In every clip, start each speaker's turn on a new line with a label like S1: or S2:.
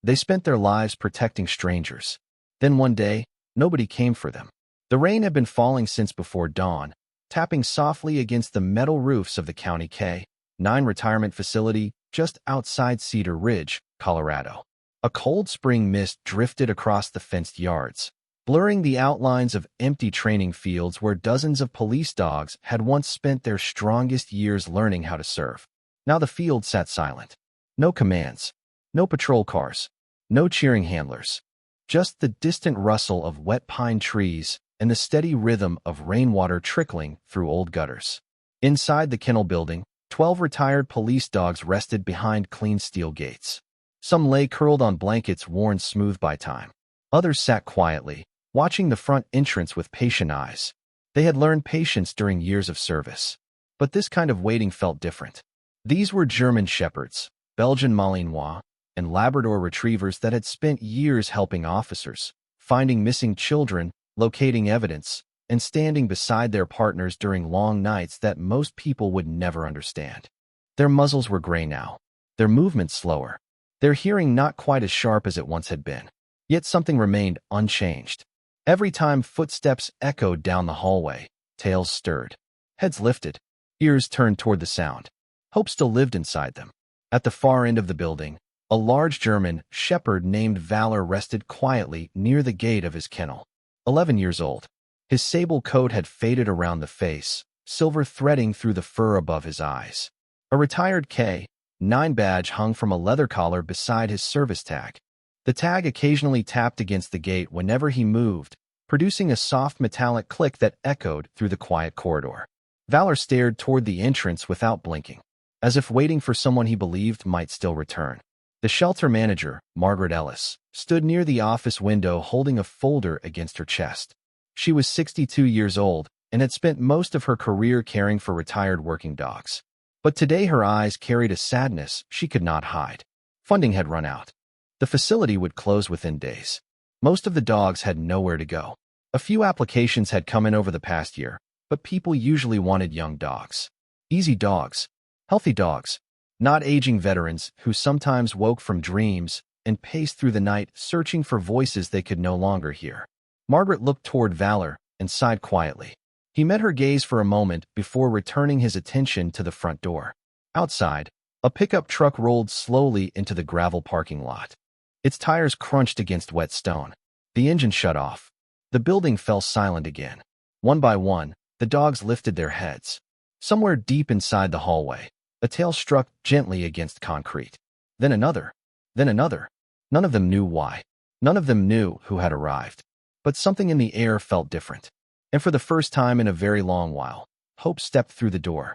S1: They spent their lives protecting strangers. Then one day, nobody came for them. The rain had been falling since before dawn, tapping softly against the metal roofs of the County K-9 retirement facility just outside Cedar Ridge, Colorado. A cold spring mist drifted across the fenced yards, blurring the outlines of empty training fields where dozens of police dogs had once spent their strongest years learning how to serve. Now the field sat silent. No commands, no patrol cars, no cheering handlers. Just the distant rustle of wet pine trees and the steady rhythm of rainwater trickling through old gutters. Inside the kennel building, 12 retired police dogs rested behind clean steel gates. Some lay curled on blankets worn smooth by time. Others sat quietly, watching the front entrance with patient eyes. They had learned patience during years of service. But this kind of waiting felt different. These were German Shepherds, Belgian Malinois, and Labrador Retrievers that had spent years helping officers, finding missing children, locating evidence, and standing beside their partners during long nights that most people would never understand. Their muzzles were gray now, their movements slower, their hearing not quite as sharp as it once had been. Yet something remained unchanged. Every time footsteps echoed down the hallway, tails stirred, heads lifted, ears turned toward the sound. Hope still lived inside them. At the far end of the building, a large German shepherd named Valor rested quietly near the gate of his kennel. 11 years old. His sable coat had faded around the face, silver threading through the fur above his eyes. A retired K-9 badge hung from a leather collar beside his service tag. The tag occasionally tapped against the gate whenever he moved, producing a soft metallic click that echoed through the quiet corridor. Valor stared toward the entrance without blinking, as if waiting for someone he believed might still return. The shelter manager, Margaret Ellis, stood near the office window holding a folder against her chest. She was 62 years old and had spent most of her career caring for retired working dogs. But today her eyes carried a sadness she could not hide. Funding had run out. The facility would close within days. Most of the dogs had nowhere to go. A few applications had come in over the past year, but people usually wanted young dogs. Easy dogs. Healthy dogs. Not aging veterans who sometimes woke from dreams and paced through the night searching for voices they could no longer hear. Margaret looked toward Valor and sighed quietly. He met her gaze for a moment before returning his attention to the front door. Outside, a pickup truck rolled slowly into the gravel parking lot. Its tires crunched against wet stone. The engine shut off. The building fell silent again. One by one, the dogs lifted their heads. Somewhere deep inside the hallway, a tail struck gently against concrete. Then another. Then another. None of them knew why. None of them knew who had arrived. But something in the air felt different. And for the first time in a very long while, Hope stepped through the door.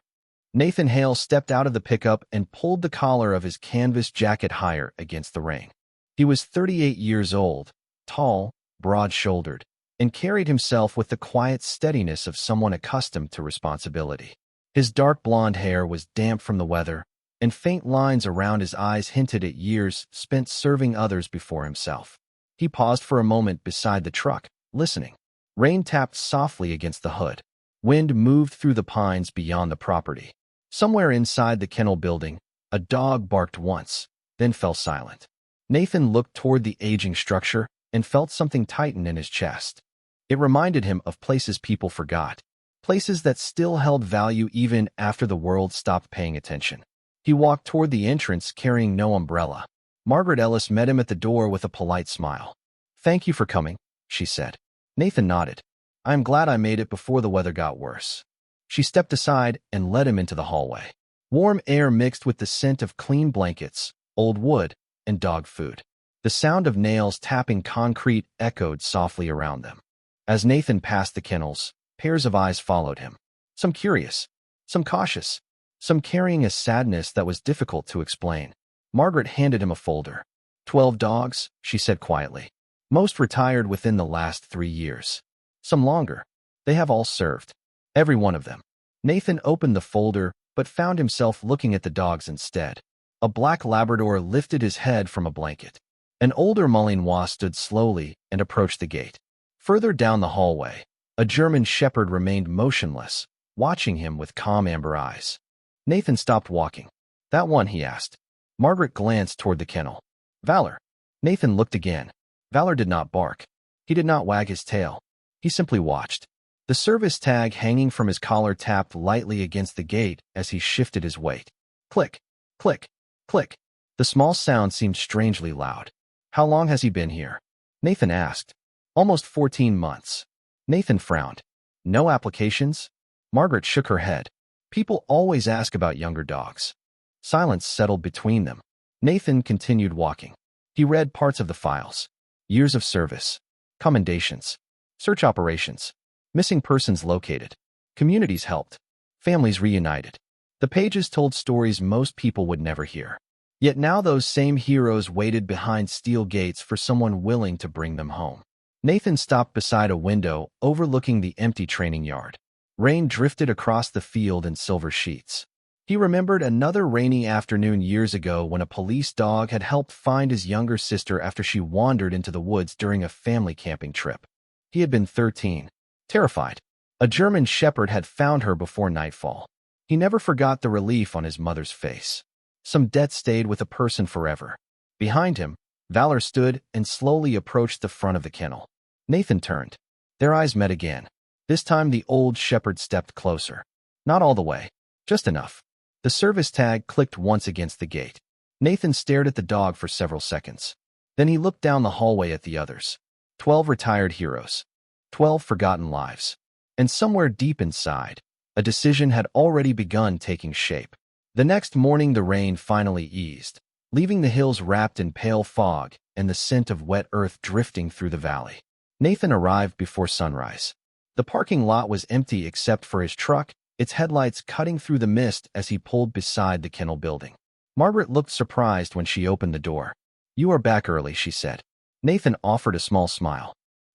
S1: Nathan Hale stepped out of the pickup and pulled the collar of his canvas jacket higher against the rain. He was 38 years old, tall, broad-shouldered, and carried himself with the quiet steadiness of someone accustomed to responsibility. His dark blonde hair was damp from the weather, and faint lines around his eyes hinted at years spent serving others before himself. He paused for a moment beside the truck, listening. Rain tapped softly against the hood. Wind moved through the pines beyond the property. Somewhere inside the kennel building, a dog barked once, then fell silent. Nathan looked toward the aging structure and felt something tighten in his chest. It reminded him of places people forgot, places that still held value even after the world stopped paying attention. He walked toward the entrance carrying no umbrella. Margaret Ellis met him at the door with a polite smile. "Thank you for coming," she said. Nathan nodded. "I am glad I made it before the weather got worse." She stepped aside and led him into the hallway. Warm air mixed with the scent of clean blankets, old wood, and dog food. The sound of nails tapping concrete echoed softly around them. As Nathan passed the kennels, pairs of eyes followed him. Some curious, some cautious, some carrying a sadness that was difficult to explain. Margaret handed him a folder. 12 dogs, she said quietly. Most retired within the last 3 years. Some longer. They have all served. Every one of them. Nathan opened the folder, but found himself looking at the dogs instead. A black Labrador lifted his head from a blanket. An older Malinois stood slowly and approached the gate. Further down the hallway, a German Shepherd remained motionless, watching him with calm amber eyes. Nathan stopped walking. "That one?" he asked. Margaret glanced toward the kennel. "Valor." Nathan looked again. Valor did not bark. He did not wag his tail. He simply watched. The service tag hanging from his collar tapped lightly against the gate as he shifted his weight. Click, click, click. The small sound seemed strangely loud. How long has he been here? Nathan asked. Almost 14 months. Nathan frowned. No applications? Margaret shook her head. People always ask about younger dogs. Silence settled between them. Nathan continued walking. He read parts of the files. Years of service. Commendations. Search operations. Missing persons located. Communities helped. Families reunited. The pages told stories most people would never hear. Yet now those same heroes waited behind steel gates for someone willing to bring them home. Nathan stopped beside a window overlooking the empty training yard. Rain drifted across the field in silver sheets. He remembered another rainy afternoon years ago when a police dog had helped find his younger sister after she wandered into the woods during a family camping trip. He had been 13. Terrified. A German shepherd had found her before nightfall. He never forgot the relief on his mother's face. Some debt stayed with a person forever. Behind him, Valor stood and slowly approached the front of the kennel. Nathan turned. Their eyes met again. This time the old shepherd stepped closer. Not all the way. Just enough. The service tag clicked once against the gate. Nathan stared at the dog for several seconds. Then he looked down the hallway at the others. 12 retired heroes. 12 forgotten lives. And somewhere deep inside, a decision had already begun taking shape. The next morning the rain finally eased, leaving the hills wrapped in pale fog and the scent of wet earth drifting through the valley. Nathan arrived before sunrise. The parking lot was empty except for his truck, its headlights cutting through the mist as he pulled beside the kennel building. Margaret looked surprised when she opened the door. "You are back early," she said. Nathan offered a small smile.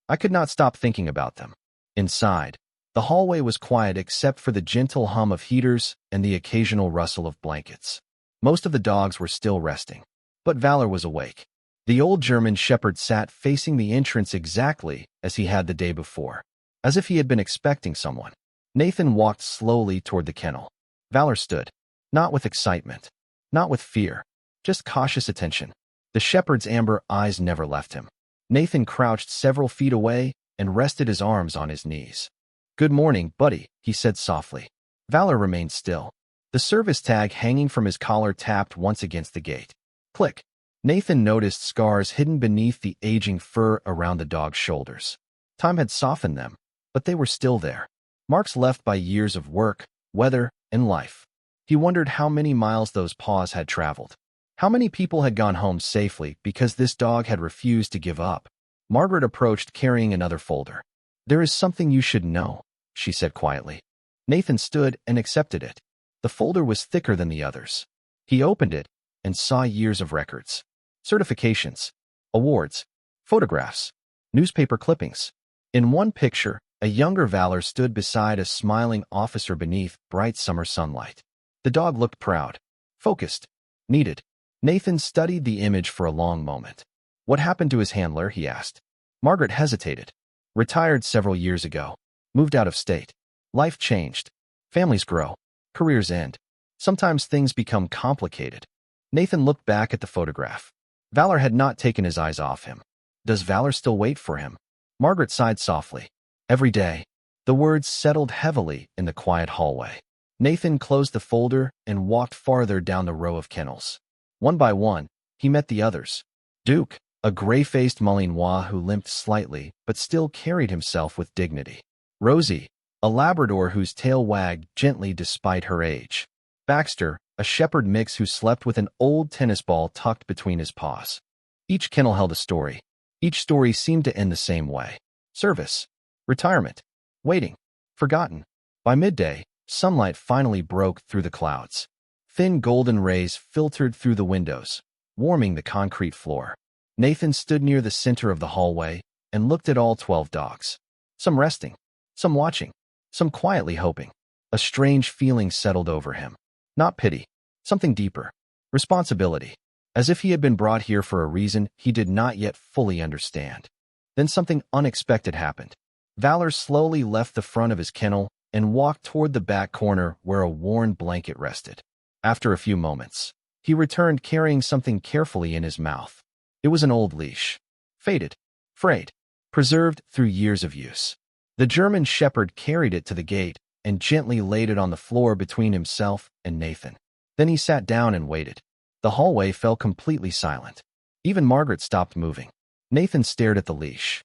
S1: "I could not stop thinking about them." Inside, the hallway was quiet except for the gentle hum of heaters and the occasional rustle of blankets. Most of the dogs were still resting. But Valor was awake. The old German shepherd sat facing the entrance exactly as he had the day before, as if he had been expecting someone. Nathan walked slowly toward the kennel. Valor stood. Not with excitement. Not with fear. Just cautious attention. The shepherd's amber eyes never left him. Nathan crouched several feet away and rested his arms on his knees. "Good morning, buddy," he said softly. Valor remained still. The service tag hanging from his collar tapped once against the gate. Click. Nathan noticed scars hidden beneath the aging fur around the dog's shoulders. Time had softened them, but they were still there. Marks left by years of work, weather, and life. He wondered how many miles those paws had traveled. How many people had gone home safely because this dog had refused to give up. Margaret approached carrying another folder. "There is something you should know," she said quietly. Nathan stood and accepted it. The folder was thicker than the others. He opened it and saw years of records. Certifications, awards, photographs, newspaper clippings. In one picture, a younger Valor stood beside a smiling officer beneath bright summer sunlight. The dog looked proud, focused, needed. Nathan studied the image for a long moment. "What happened to his handler?" he asked. Margaret hesitated. "Retired several years ago. Moved out of state. Life changed. Families grow. Careers end. Sometimes things become complicated." Nathan looked back at the photograph. Valor had not taken his eyes off him. "Does Valor still wait for him?" Margaret sighed softly. "Every day." The words settled heavily in the quiet hallway. Nathan closed the folder and walked farther down the row of kennels. One by one, he met the others. Duke, a gray-faced Malinois who limped slightly but still carried himself with dignity. Rosie, a Labrador whose tail wagged gently despite her age. Baxter, a shepherd mix who slept with an old tennis ball tucked between his paws. Each kennel held a story. Each story seemed to end the same way. Service. Retirement. Waiting. Forgotten. By midday, sunlight finally broke through the clouds. Thin golden rays filtered through the windows, warming the concrete floor. Nathan stood near the center of the hallway and looked at all 12 dogs. Some resting, some watching, some quietly hoping. A strange feeling settled over him. Not pity, something deeper. Responsibility. As if he had been brought here for a reason he did not yet fully understand. Then something unexpected happened. Valor slowly left the front of his kennel and walked toward the back corner where a worn blanket rested. After a few moments, he returned carrying something carefully in his mouth. It was an old leash. Faded, frayed, preserved through years of use. The German shepherd carried it to the gate and gently laid it on the floor between himself and Nathan. Then he sat down and waited. The hallway fell completely silent. Even Margaret stopped moving. Nathan stared at the leash.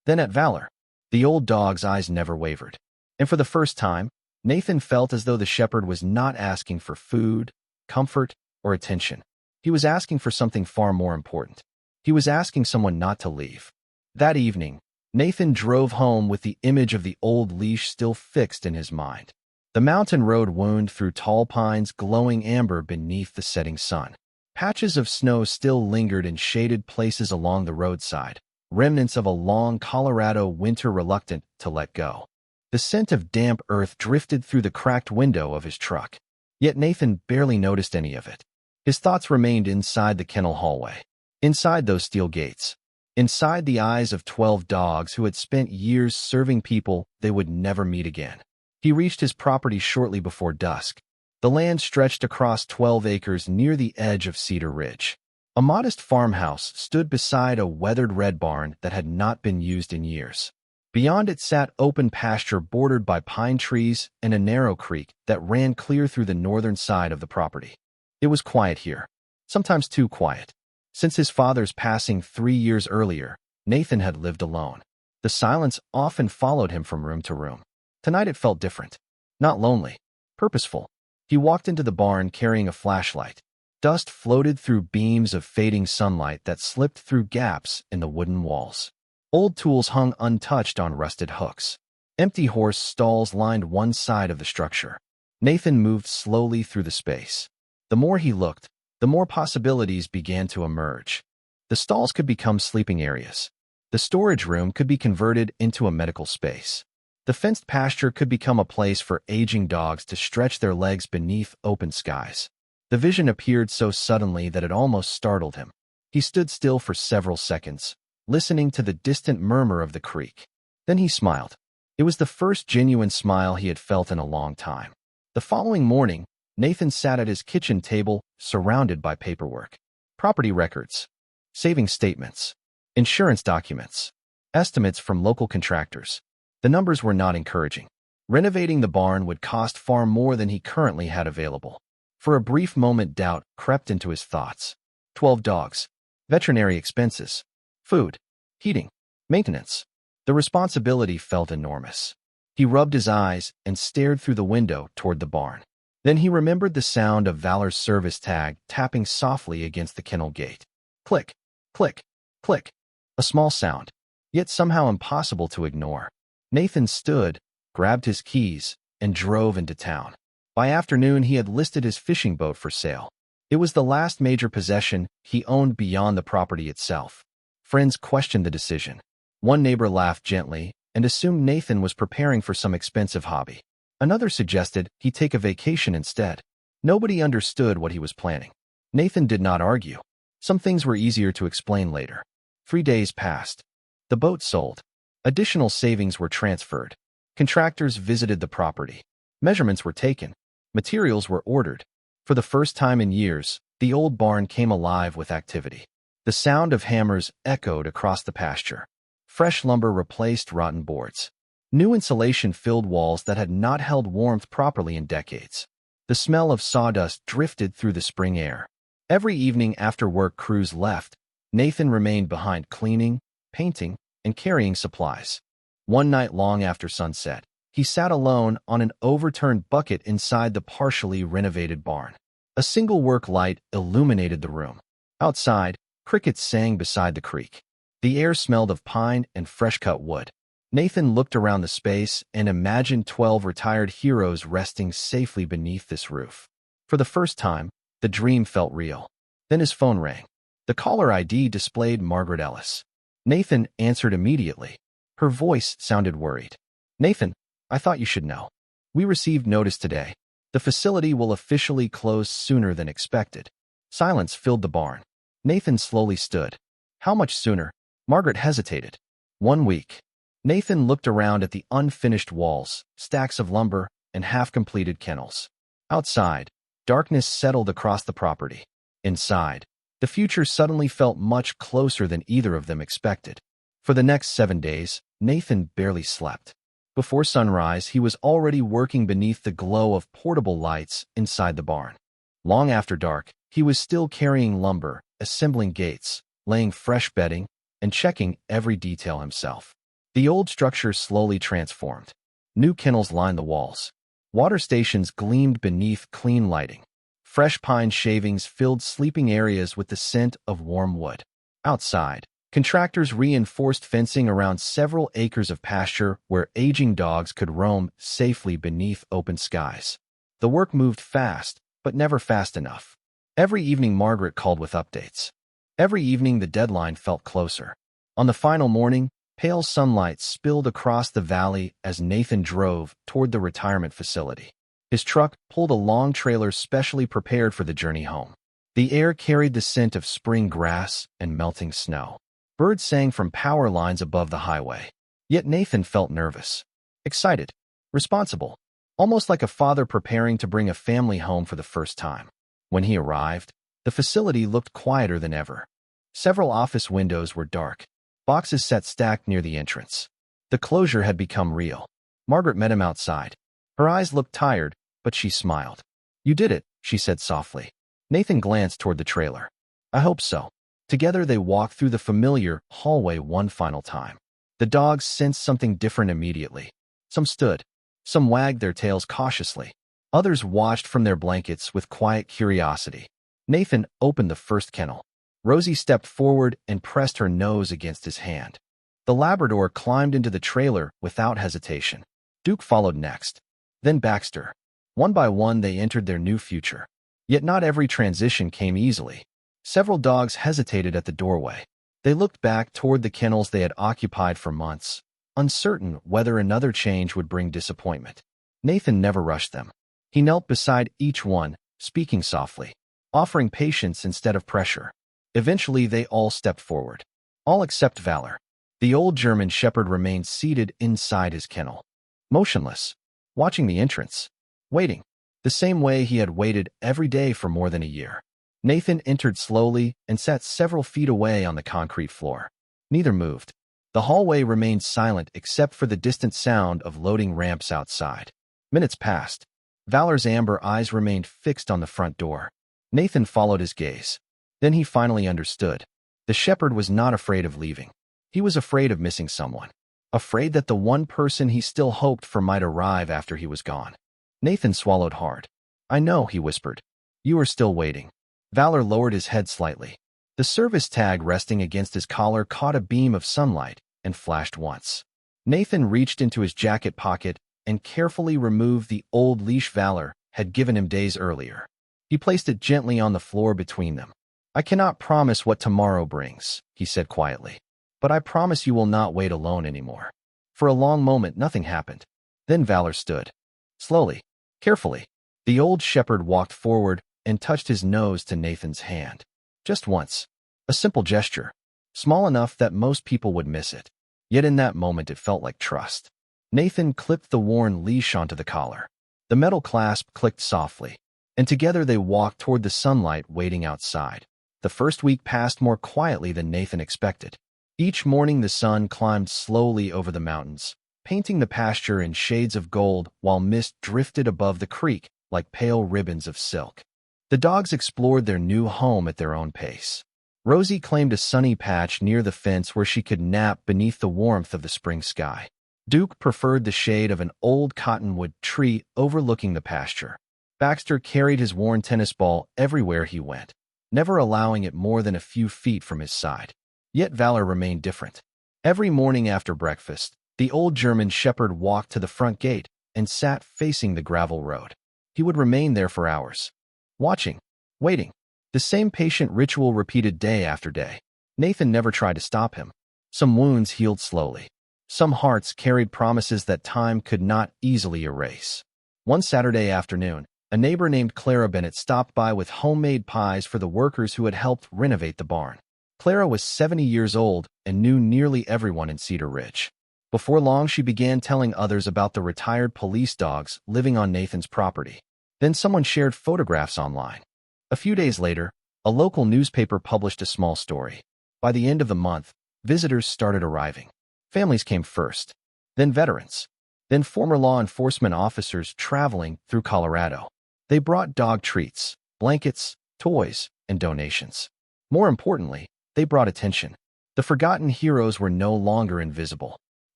S1: Then at Valor. The old dog's eyes never wavered. And for the first time, Nathan felt as though the shepherd was not asking for food, comfort, or attention. He was asking for something far more important. He was asking someone not to leave. That evening, Nathan drove home with the image of the old leash still fixed in his mind. The mountain road wound through tall pines glowing amber beneath the setting sun. Patches of snow still lingered in shaded places along the roadside, remnants of a long Colorado winter reluctant to let go. The scent of damp earth drifted through the cracked window of his truck. Yet Nathan barely noticed any of it. His thoughts remained inside the kennel hallway, inside those steel gates, inside the eyes of 12 dogs who had spent years serving people they would never meet again. He reached his property shortly before dusk. The land stretched across 12 acres near the edge of Cedar Ridge. A modest farmhouse stood beside a weathered red barn that had not been used in years. Beyond it sat open pasture bordered by pine trees and a narrow creek that ran clear through the northern side of the property. It was quiet here, sometimes too quiet. Since his father's passing 3 years earlier, Nathan had lived alone. The silence often followed him from room to room. Tonight it felt different. Not lonely, purposeful. He walked into the barn carrying a flashlight. Dust floated through beams of fading sunlight that slipped through gaps in the wooden walls. Old tools hung untouched on rusted hooks. Empty horse stalls lined one side of the structure. Nathan moved slowly through the space. The more he looked, the more possibilities began to emerge. The stalls could become sleeping areas. The storage room could be converted into a medical space. The fenced pasture could become a place for aging dogs to stretch their legs beneath open skies. The vision appeared so suddenly that it almost startled him. He stood still for several seconds, listening to the distant murmur of the creek. Then he smiled. It was the first genuine smile he had felt in a long time. The following morning, Nathan sat at his kitchen table, surrounded by paperwork. Property records, savings statements, insurance documents, estimates from local contractors. The numbers were not encouraging. Renovating the barn would cost far more than he currently had available. For a brief moment, doubt crept into his thoughts. 12 dogs, veterinary expenses, food, heating, maintenance. The responsibility felt enormous. He rubbed his eyes and stared through the window toward the barn. Then he remembered the sound of Valor's service tag tapping softly against the kennel gate. Click, click, click. A small sound, yet somehow impossible to ignore. Nathan stood, grabbed his keys, and drove into town. By afternoon, he had listed his fishing boat for sale. It was the last major possession he owned beyond the property itself. Friends questioned the decision. One neighbor laughed gently and assumed Nathan was preparing for some expensive hobby. Another suggested he take a vacation instead. Nobody understood what he was planning. Nathan did not argue. Some things were easier to explain later. 3 days passed. The boat sold. Additional savings were transferred. Contractors visited the property. Measurements were taken. Materials were ordered. For the first time in years, the old barn came alive with activity. The sound of hammers echoed across the pasture. Fresh lumber replaced rotten boards. New insulation filled walls that had not held warmth properly in decades. The smell of sawdust drifted through the spring air. Every evening after work crews left, Nathan remained behind cleaning, painting, and carrying supplies. One night long after sunset, he sat alone on an overturned bucket inside the partially renovated barn. A single work light illuminated the room. Outside, crickets sang beside the creek. The air smelled of pine and fresh-cut wood. Nathan looked around the space and imagined 12 retired heroes resting safely beneath this roof. For the first time, the dream felt real. Then his phone rang. The caller ID displayed Margaret Ellis. Nathan answered immediately. Her voice sounded worried. Nathan, I thought you should know. We received notice today. The facility will officially close sooner than expected. Silence filled the barn. Nathan slowly stood. How much sooner? Margaret hesitated. 1 week. Nathan looked around at the unfinished walls, stacks of lumber, and half-completed kennels. Outside, darkness settled across the property. Inside, The future suddenly felt much closer than either of them expected. For the next 7 days, Nathan barely slept. Before sunrise, he was already working beneath the glow of portable lights inside the barn. Long after dark, he was still carrying lumber, assembling gates, laying fresh bedding, and checking every detail himself. The old structure slowly transformed. New kennels lined the walls. Water stations gleamed beneath clean lighting. Fresh pine shavings filled sleeping areas with the scent of warm wood. Outside, contractors reinforced fencing around several acres of pasture where aging dogs could roam safely beneath open skies. The work moved fast, but never fast enough. Every evening Margaret called with updates. Every evening the deadline felt closer. On the final morning, pale sunlight spilled across the valley as Nathan drove toward the retirement facility. His truck pulled a long trailer specially prepared for the journey home. The air carried the scent of spring grass and melting snow. Birds sang from power lines above the highway. Yet Nathan felt nervous, excited, responsible, almost like a father preparing to bring a family home for the first time. When he arrived, the facility looked quieter than ever. Several office windows were dark. Boxes sat stacked near the entrance. The closure had become real. Margaret met him outside. Her eyes looked tired, but she smiled. "You did it," she said softly. Nathan glanced toward the trailer. "I hope so." Together they walked through the familiar hallway one final time. The dogs sensed something different immediately. Some stood. Some wagged their tails cautiously. Others watched from their blankets with quiet curiosity. Nathan opened the first kennel. Rosie stepped forward and pressed her nose against his hand. The Labrador climbed into the trailer without hesitation. Duke followed next. Then Baxter. One by one they entered their new future. Yet not every transition came easily. Several dogs hesitated at the doorway. They looked back toward the kennels they had occupied for months, uncertain whether another change would bring disappointment. Nathan never rushed them. He knelt beside each one, speaking softly, offering patience instead of pressure. Eventually they all stepped forward. All except Valor. The old German shepherd remained seated inside his kennel, motionless, watching the entrance, waiting, the same way he had waited every day for more than a year. Nathan entered slowly and sat several feet away on the concrete floor. Neither moved. The hallway remained silent except for the distant sound of loading ramps outside. Minutes passed. Valor's amber eyes remained fixed on the front door. Nathan followed his gaze. Then he finally understood. The shepherd was not afraid of leaving. He was afraid of missing someone. Afraid that the one person he still hoped for might arrive after he was gone. Nathan swallowed hard. "I know," he whispered. "You are still waiting." Valor lowered his head slightly. The service tag resting against his collar caught a beam of sunlight and flashed once. Nathan reached into his jacket pocket and carefully removed the old leash Valor had given him days earlier. He placed it gently on the floor between them. "I cannot promise what tomorrow brings," he said quietly, "but I promise you will not wait alone anymore." For a long moment, nothing happened. Then Valor stood. Slowly, carefully, the old shepherd walked forward and touched his nose to Nathan's hand. Just once. A simple gesture, small enough that most people would miss it. Yet in that moment it felt like trust. Nathan clipped the worn leash onto the collar. The metal clasp clicked softly, and together they walked toward the sunlight waiting outside. The first week passed more quietly than Nathan expected. Each morning the sun climbed slowly over the mountains, painting the pasture in shades of gold while mist drifted above the creek like pale ribbons of silk. The dogs explored their new home at their own pace. Rosie claimed a sunny patch near the fence where she could nap beneath the warmth of the spring sky. Duke preferred the shade of an old cottonwood tree overlooking the pasture. Baxter carried his worn tennis ball everywhere he went, never allowing it more than a few feet from his side. Yet Valor remained different. Every morning after breakfast, the old German shepherd walked to the front gate and sat facing the gravel road. He would remain there for hours, watching, waiting. The same patient ritual repeated day after day. Nathan never tried to stop him. Some wounds healed slowly. Some hearts carried promises that time could not easily erase. One Saturday afternoon, a neighbor named Clara Bennett stopped by with homemade pies for the workers who had helped renovate the barn. Clara was 70 years old and knew nearly everyone in Cedar Ridge. Before long, she began telling others about the retired police dogs living on Nathan's property. Then someone shared photographs online. A few days later, A local newspaper published a small story. By the end of the month, visitors started arriving. Families came first, then veterans, then former law enforcement officers traveling through Colorado. They brought dog treats, blankets, toys, and donations. More importantly, they brought attention. The forgotten heroes were no longer invisible.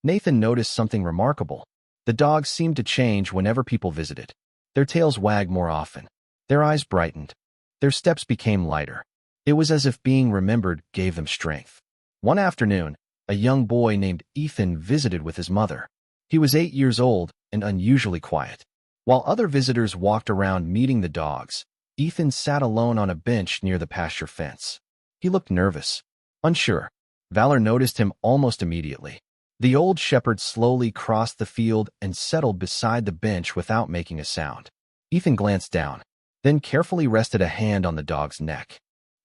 S1: Nathan noticed something remarkable. The dogs seemed to change whenever people visited. Their tails wagged more often. Their eyes brightened. Their steps became lighter. It was as if being remembered gave them strength. One afternoon, a young boy named Ethan visited with his mother. He was 8 years old and unusually quiet. While other visitors walked around meeting the dogs, Ethan sat alone on a bench near the pasture fence. He looked nervous, unsure. Valor noticed him almost immediately. The old shepherd slowly crossed the field and settled beside the bench without making a sound. Ethan glanced down, then carefully rested a hand on the dog's neck.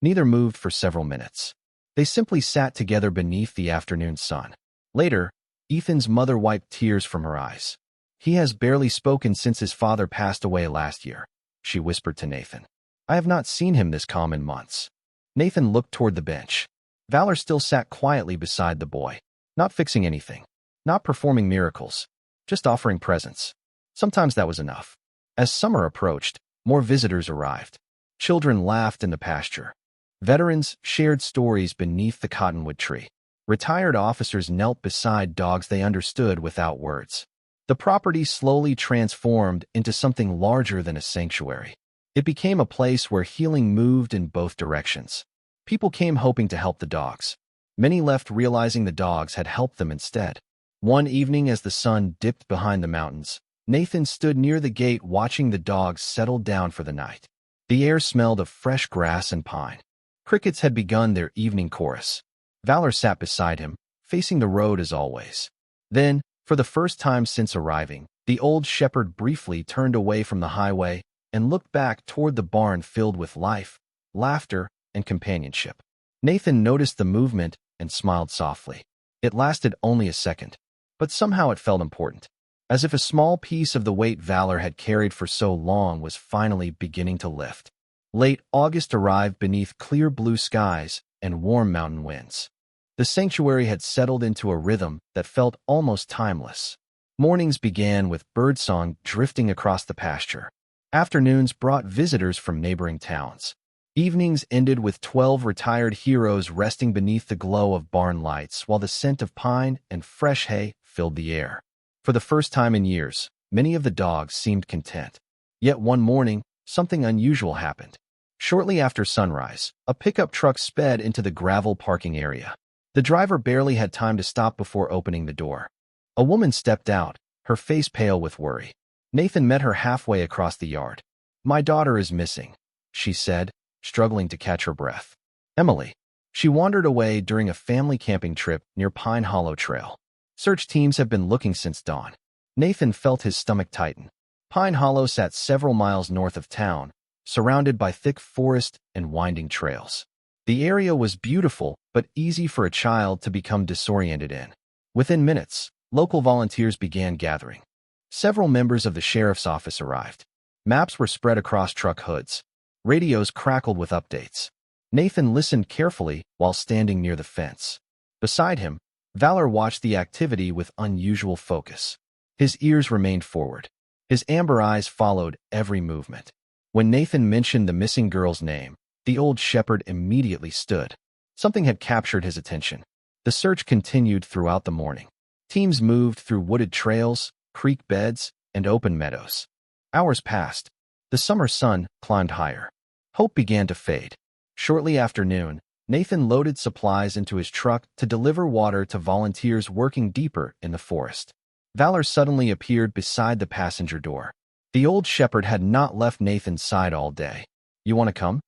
S1: Neither moved for several minutes. They simply sat together beneath the afternoon sun. Later, Ethan's mother wiped tears from her eyes. "He has barely spoken since his father passed away last year," she whispered to Nathan. "I have not seen him this calm in months." Nathan looked toward the bench. Valor still sat quietly beside the boy, not fixing anything, not performing miracles, just offering presents. Sometimes that was enough. As summer approached, more visitors arrived. Children laughed in the pasture. Veterans shared stories beneath the cottonwood tree. Retired officers knelt beside dogs they understood without words. The property slowly transformed into something larger than a sanctuary. It became a place where healing moved in both directions. People came hoping to help the dogs. Many left realizing the dogs had helped them instead. One evening, as the sun dipped behind the mountains, Nathan stood near the gate watching the dogs settle down for the night. The air smelled of fresh grass and pine. Crickets had begun their evening chorus. Valor sat beside him, facing the road as always. Then, for the first time since arriving, the old shepherd briefly turned away from the highway and looked back toward the barn filled with life, laughter, and companionship. Nathan noticed the movement and smiled softly. It lasted only a second, but somehow it felt important, as if a small piece of the weight Valor had carried for so long was finally beginning to lift. Late August arrived beneath clear blue skies and warm mountain winds. The sanctuary had settled into a rhythm that felt almost timeless. Mornings began with birdsong drifting across the pasture. Afternoons brought visitors from neighboring towns. Evenings ended with 12 retired heroes resting beneath the glow of barn lights while the scent of pine and fresh hay filled the air. For the first time in years, many of the dogs seemed content. Yet one morning, something unusual happened. Shortly after sunrise, a pickup truck sped into the gravel parking area. The driver barely had time to stop before opening the door. A woman stepped out, her face pale with worry. Nathan met her halfway across the yard. "My daughter is missing," she said, struggling to catch her breath. "Emily." She wandered away during a family camping trip near Pine Hollow Trail. Search teams have been looking since dawn. Nathan felt his stomach tighten. Pine Hollow sat several miles north of town, surrounded by thick forest and winding trails. The area was beautiful, but easy for a child to become disoriented in. Within minutes, local volunteers began gathering. Several members of the sheriff's office arrived. Maps were spread across truck hoods. Radios crackled with updates. Nathan listened carefully while standing near the fence. Beside him, Valor watched the activity with unusual focus. His ears remained forward. His amber eyes followed every movement. When Nathan mentioned the missing girl's name, the old shepherd immediately stood. Something had captured his attention. The search continued throughout the morning. Teams moved through wooded trails, creek beds, and open meadows. Hours passed. The summer sun climbed higher. Hope began to fade. Shortly after noon, Nathan loaded supplies into his truck to deliver water to volunteers working deeper in the forest. Valor suddenly appeared beside the passenger door. The old shepherd had not left Nathan's side all day. "You want to come?"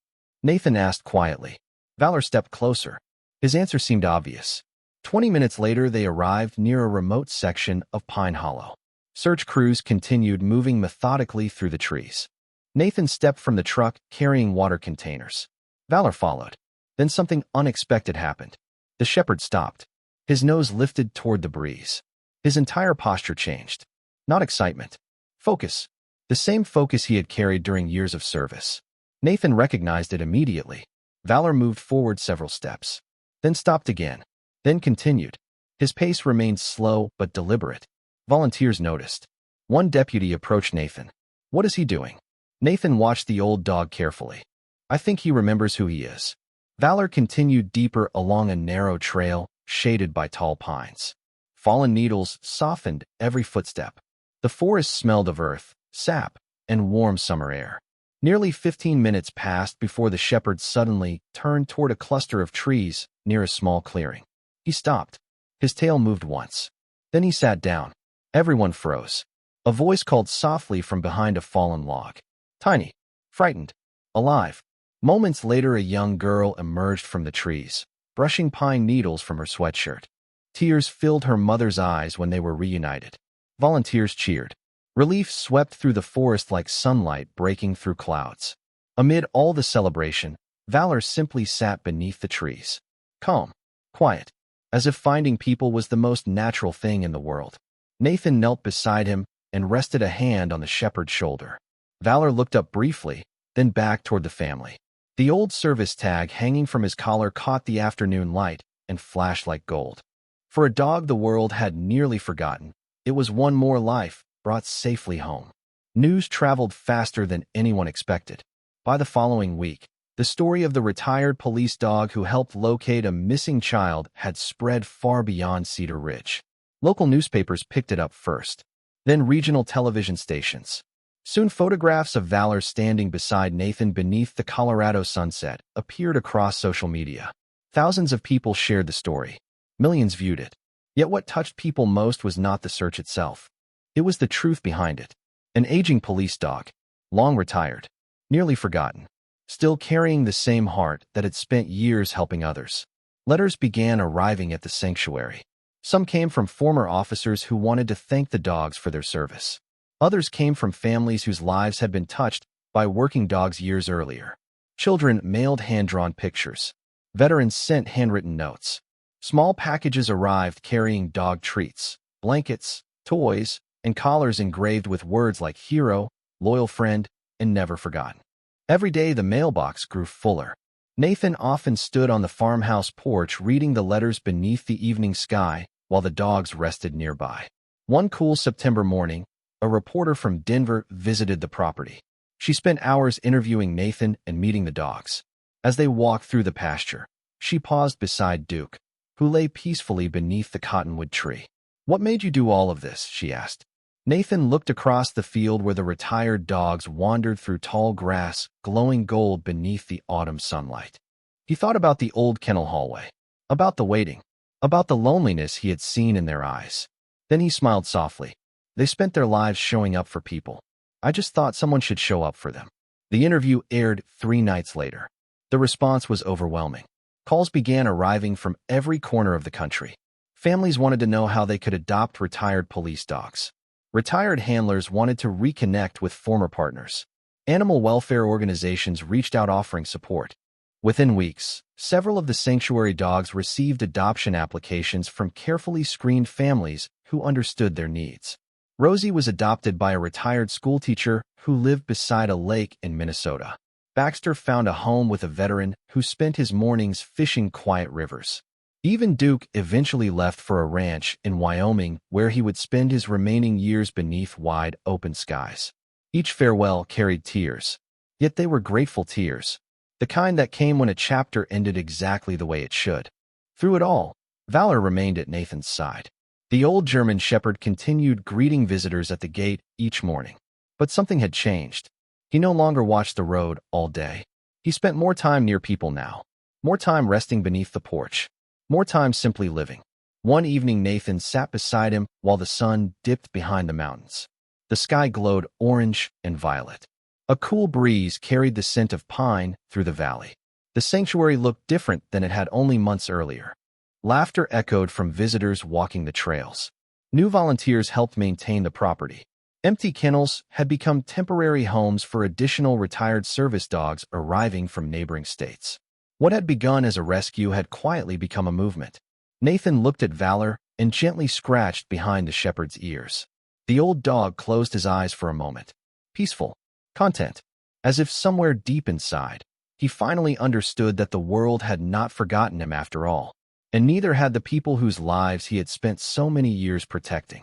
S1: Nathan asked quietly. Valor stepped closer. His answer seemed obvious. 20 minutes later, they arrived near a remote section of Pine Hollow. Search crews continued moving methodically through the trees. Nathan stepped from the truck carrying water containers. Valor followed. Then something unexpected happened. The shepherd stopped. His nose lifted toward the breeze. His entire posture changed. Not excitement. Focus. The same focus he had carried during years of service. Nathan recognized it immediately. Valor moved forward several steps, then stopped again, then continued. His pace remained slow but deliberate. Volunteers noticed. One deputy approached Nathan. "What is he doing?" Nathan watched the old dog carefully. "I think he remembers who he is." Valor continued deeper along a narrow trail, shaded by tall pines. Fallen needles softened every footstep. The forest smelled of earth, sap, and warm summer air. Nearly 15 minutes passed before the shepherd suddenly turned toward a cluster of trees near a small clearing. He stopped. His tail moved once. Then he sat down. Everyone froze. A voice called softly from behind a fallen log. "Tiny, frightened, alive." Moments later, a young girl emerged from the trees, brushing pine needles from her sweatshirt. Tears filled her mother's eyes when they were reunited. Volunteers cheered. Relief swept through the forest like sunlight breaking through clouds. Amid all the celebration, Valor simply sat beneath the trees. Calm, quiet, as if finding people was the most natural thing in the world. Nathan knelt beside him and rested a hand on the shepherd's shoulder. Valor looked up briefly, then back toward the family. The old service tag hanging from his collar caught the afternoon light and flashed like gold. For a dog the world had nearly forgotten, it was one more life brought safely home. News traveled faster than anyone expected. By the following week, the story of the retired police dog who helped locate a missing child had spread far beyond Cedar Ridge. Local newspapers picked it up first, then regional television stations. Soon photographs of Valor standing beside Nathan beneath the Colorado sunset appeared across social media. Thousands of people shared the story. Millions viewed it. Yet what touched people most was not the search itself. It was the truth behind it. An aging police dog, long retired, nearly forgotten, still carrying the same heart that had spent years helping others. Letters began arriving at the sanctuary. Some came from former officers who wanted to thank the dogs for their service. Others came from families whose lives had been touched by working dogs years earlier. Children mailed hand-drawn pictures. Veterans sent handwritten notes. Small packages arrived carrying dog treats, blankets, toys, and collars engraved with words like hero, loyal friend, and never forgotten. Every day the mailbox grew fuller. Nathan often stood on the farmhouse porch reading the letters beneath the evening sky while the dogs rested nearby. One cool September morning, a reporter from Denver visited the property. She spent hours interviewing Nathan and meeting the dogs. As they walked through the pasture, she paused beside Duke, who lay peacefully beneath the cottonwood tree. "What made you do all of this?" she asked. Nathan looked across the field where the retired dogs wandered through tall grass, glowing gold beneath the autumn sunlight. He thought about the old kennel hallway, about the waiting, about the loneliness he had seen in their eyes. Then he smiled softly. "They spent their lives showing up for people. I just thought someone should show up for them." The interview aired 3 nights later. The response was overwhelming. Calls began arriving from every corner of the country. Families wanted to know how they could adopt retired police dogs. Retired handlers wanted to reconnect with former partners. Animal welfare organizations reached out offering support. Within weeks, several of the sanctuary dogs received adoption applications from carefully screened families who understood their needs. Rosie was adopted by a retired schoolteacher who lived beside a lake in Minnesota. Baxter found a home with a veteran who spent his mornings fishing quiet rivers. Even Duke eventually left for a ranch in Wyoming where he would spend his remaining years beneath wide, open skies. Each farewell carried tears, yet they were grateful tears, the kind that came when a chapter ended exactly the way it should. Through it all, Valor remained at Nathan's side. The old German shepherd continued greeting visitors at the gate each morning. But something had changed. He no longer watched the road all day. He spent more time near people now. More time resting beneath the porch. More time simply living. One evening Nathan sat beside him while the sun dipped behind the mountains. The sky glowed orange and violet. A cool breeze carried the scent of pine through the valley. The sanctuary looked different than it had only months earlier. Laughter echoed from visitors walking the trails. New volunteers helped maintain the property. Empty kennels had become temporary homes for additional retired service dogs arriving from neighboring states. What had begun as a rescue had quietly become a movement. Nathan looked at Valor and gently scratched behind the shepherd's ears. The old dog closed his eyes for a moment. Peaceful, content, as if somewhere deep inside, He finally understood that the world had not forgotten him after all, and neither had the people whose lives he had spent so many years protecting.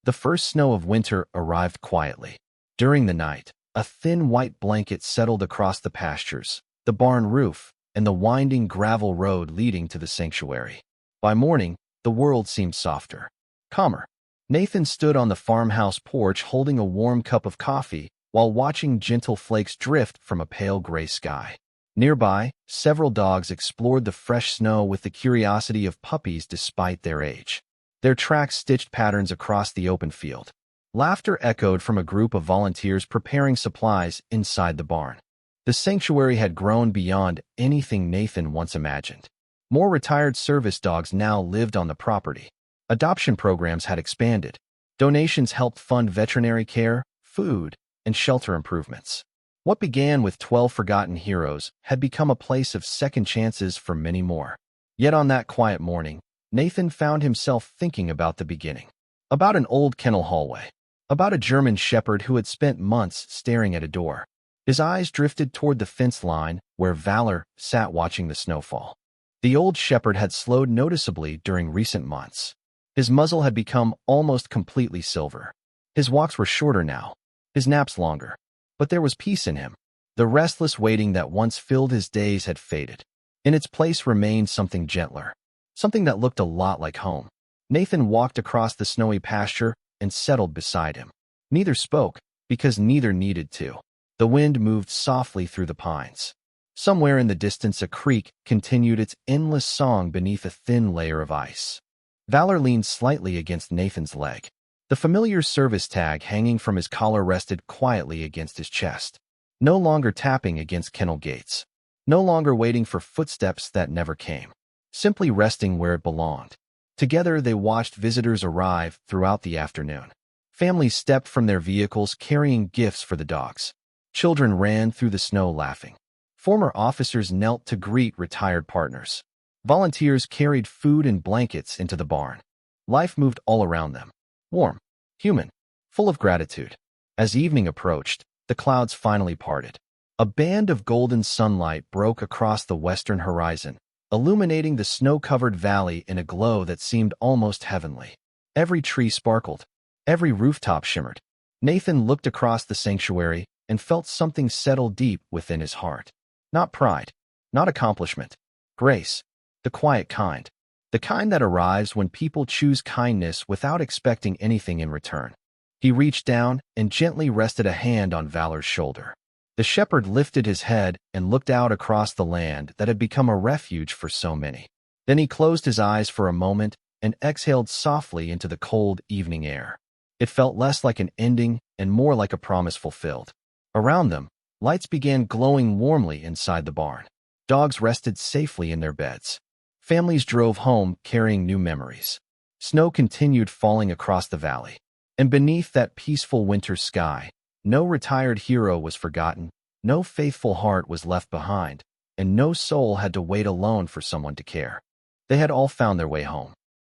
S1: The first snow of winter arrived quietly. During the night, a thin white blanket settled across the pastures, the barn roof, and the winding gravel road leading to the sanctuary. By morning, the world seemed softer, calmer. Nathan stood on the farmhouse porch holding a warm cup of coffee while watching gentle flakes drift from a pale gray sky. Nearby, several dogs explored the fresh snow with the curiosity of puppies despite their age. Their tracks stitched patterns across the open field. Laughter echoed from a group of volunteers preparing supplies inside the barn. The sanctuary had grown beyond anything Nathan once imagined. More retired service dogs now lived on the property. Adoption programs had expanded. Donations helped fund veterinary care, food, and shelter improvements. What began with 12 forgotten heroes had become a place of second chances for many more. Yet on that quiet morning, Nathan found himself thinking about the beginning. About an old kennel hallway. About a German shepherd who had spent months staring at a door. His eyes drifted toward the fence line where Valor sat watching the snowfall. The old shepherd had slowed noticeably during recent months. His muzzle had become almost completely silver. His walks were shorter now, his naps longer. But there was peace in him. The restless waiting that once filled his days had faded. In its place remained something gentler, something that looked a lot like home. Nathan walked across the snowy pasture and settled beside him. Neither spoke, because neither needed to. The wind moved softly through the pines. Somewhere in the distance a creek continued its endless song beneath a thin layer of ice. Valor leaned slightly against Nathan's leg. The familiar service tag hanging from his collar rested quietly against his chest. No longer tapping against kennel gates. No longer waiting for footsteps that never came. Simply resting where it belonged. Together they watched visitors arrive throughout the afternoon. Families stepped from their vehicles carrying gifts for the dogs. Children ran through the snow laughing. Former officers knelt to greet retired partners. Volunteers carried food and blankets into the barn. Life moved all around them. Warm, human, full of gratitude. As evening approached, the clouds finally parted. A band of golden sunlight broke across the western horizon, illuminating the snow-covered valley in a glow that seemed almost heavenly. Every tree sparkled. Every rooftop shimmered. Nathan looked across the sanctuary and felt something settle deep within his heart. Not pride, not accomplishment. Grace. The quiet kind. The kind that arrives when people choose kindness without expecting anything in return. He reached down and gently rested a hand on Valor's shoulder. The shepherd lifted his head and looked out across the land that had become a refuge for so many. Then he closed his eyes for a moment and exhaled softly into the cold evening air. It felt less like an ending and more like a promise fulfilled. Around them, lights began glowing warmly inside the barn. Dogs rested safely in their beds. Families drove home carrying new memories. Snow continued falling across the valley. And beneath that peaceful winter sky, no retired hero was forgotten, no faithful heart was left behind, and no soul had to wait alone for someone to care. They had all found their way home.